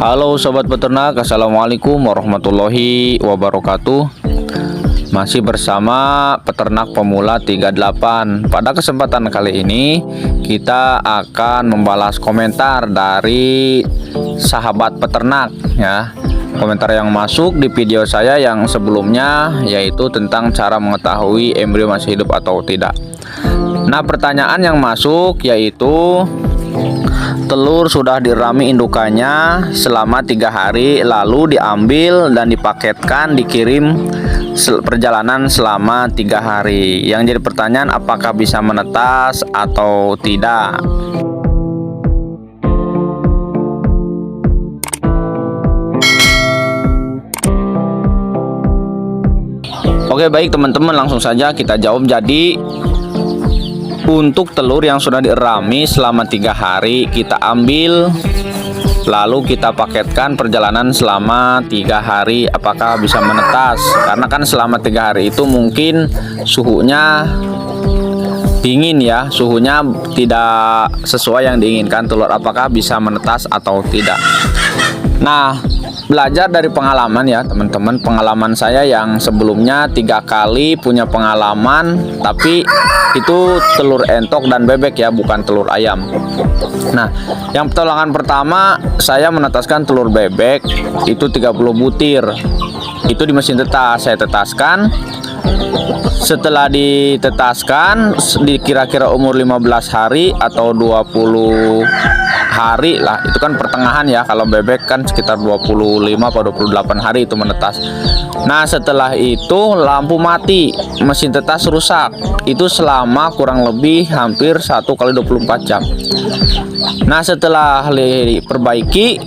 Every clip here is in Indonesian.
Halo sobat peternak, assalamualaikum warahmatullahi wabarakatuh. Masih bersama peternak pemula 38. Pada kesempatan kali ini kita akan membalas komentar dari sahabat peternak ya. Komentar yang masuk di video saya yang sebelumnya, yaitu tentang cara mengetahui embrio masih hidup atau tidak. Nah, pertanyaan yang masuk yaitu telur sudah dirami indukannya selama 3 hari, lalu diambil dan dipaketkan, dikirim perjalanan selama 3 hari. Yang jadi pertanyaan, apakah bisa menetas atau tidak? Oke, baik teman-teman, langsung saja kita jawab. Jadi untuk telur yang sudah dirami selama 3 hari, kita ambil lalu kita paketkan perjalanan selama 3 hari, apakah bisa menetas? Karena kan selama 3 hari itu mungkin suhunya dingin ya, suhunya tidak sesuai yang diinginkan telur, apakah bisa menetas atau tidak? Nah, belajar dari pengalaman ya teman-teman, pengalaman saya yang sebelumnya 3 kali punya pengalaman, tapi itu telur entok dan bebek ya, bukan telur ayam. Nah, yang pertolongan pertama saya menetaskan telur bebek itu 30 butir. Itu di mesin tetas, saya tetaskan. Setelah ditetaskan di kira-kira umur 15 hari atau 20 hari lah, itu kan pertengahan ya, kalau bebek kan sekitar 25 atau 28 hari itu menetas. Nah, setelah itu lampu mati, mesin tetas rusak, itu selama kurang lebih hampir 1 kali 24 jam. Nah, setelah diperbaiki,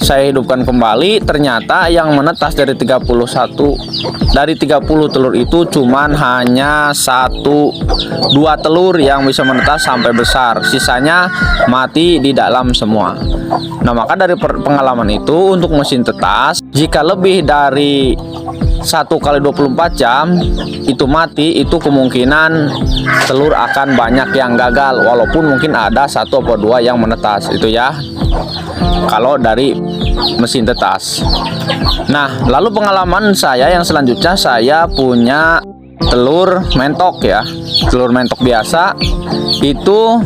saya hidupkan kembali, ternyata yang menetas dari 30 telur itu cuman hanya 1-2 telur yang bisa menetas sampai besar, sisanya mati di dalam semua. Nah, maka dari pengalaman itu, untuk mesin tetas jika lebih dari 1 kali 24 jam itu mati, itu kemungkinan telur akan banyak yang gagal, walaupun mungkin ada 1 atau 2 yang menetas, itu ya kalau dari mesin tetas. Nah, lalu pengalaman saya yang selanjutnya, saya punya telur mentok ya, telur mentok biasa. Itu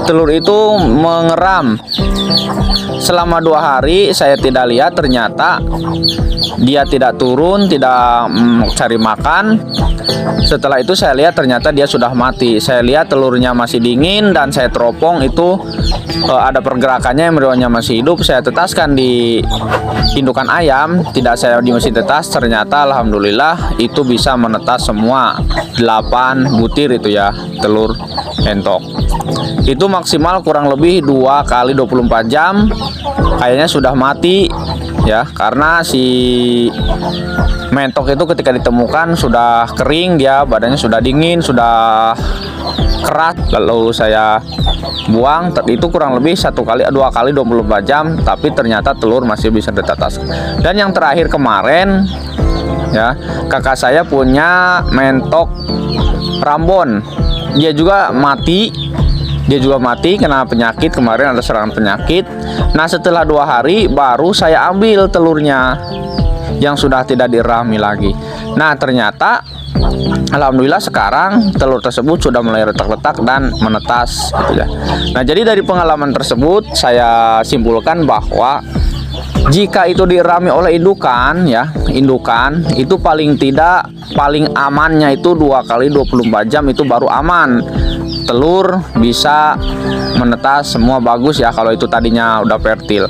telur itu mengeram selama 2 hari, saya tidak lihat, ternyata dia tidak turun, tidak cari makan. Setelah itu saya lihat ternyata dia sudah mati. Saya lihat telurnya masih dingin dan saya teropong, itu ada pergerakannya, embrionya masih hidup. Saya tetaskan di indukan ayam, tidak saya di mesin tetas. Ternyata alhamdulillah itu bisa menetas semua 8 butir itu ya, telur entok. Itu maksimal kurang lebih 2 kali 24 jam kayaknya sudah mati ya, karena si mentok itu ketika ditemukan sudah kering, dia badannya sudah dingin, sudah keras. Lalu saya buang, itu kurang lebih 2 kali 24 jam, tapi ternyata telur masih bisa ditetas. Dan yang terakhir kemarin ya, kakak saya punya mentok Rambon, dia juga mati kena penyakit, kemarin ada serangan penyakit. Nah, setelah 2 hari baru saya ambil telurnya yang sudah tidak dirami lagi. Nah, ternyata alhamdulillah sekarang telur tersebut sudah mulai retak-retak dan menetas gitu ya. Nah, jadi dari pengalaman tersebut saya simpulkan bahwa jika itu dirami oleh indukan ya, indukan itu paling amannya itu 2 kali 24 jam itu baru aman. Telur bisa menetas semua bagus ya kalau itu tadinya udah fertil.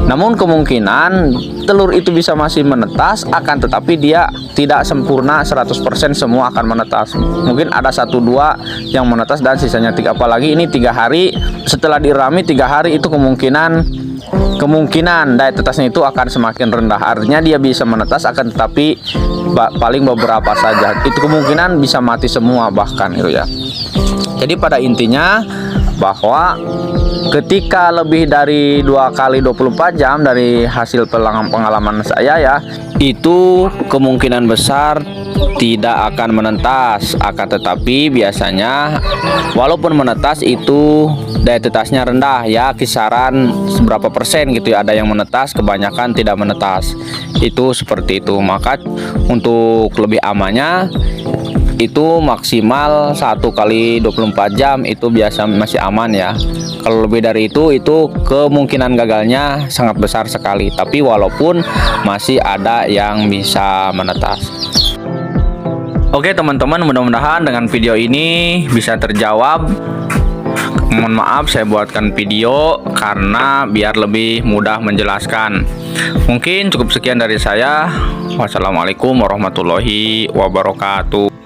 Namun kemungkinan telur itu bisa masih menetas, akan tetapi dia tidak sempurna 100% semua akan menetas. Mungkin ada 1-2 yang menetas dan sisanya 3. Apalagi ini 3 hari setelah dirami, 3 hari itu kemungkinan daya tetasnya itu akan semakin rendah. Artinya dia bisa menetas, akan tetapi paling beberapa saja. Itu kemungkinan bisa mati semua bahkan itu ya. Jadi pada intinya bahwa ketika lebih dari 2 kali 24 jam dari hasil pengalaman saya ya, itu kemungkinan besar tidak akan menetas. Akan tetapi biasanya walaupun menetas itu daya tetasnya rendah ya, kisaran seberapa persen gitu ya, ada yang menetas, kebanyakan tidak menetas, itu seperti itu. Maka untuk lebih amannya itu maksimal 1 kali 24 jam itu biasa masih aman ya. Kalau lebih dari itu kemungkinan gagalnya sangat besar sekali, tapi walaupun masih ada yang bisa menetas. Oke teman-teman, mudah-mudahan dengan video ini bisa terjawab. Mohon maaf saya buatkan video karena biar lebih mudah menjelaskan. Mungkin cukup sekian dari saya. Wassalamualaikum warahmatullahi wabarakatuh.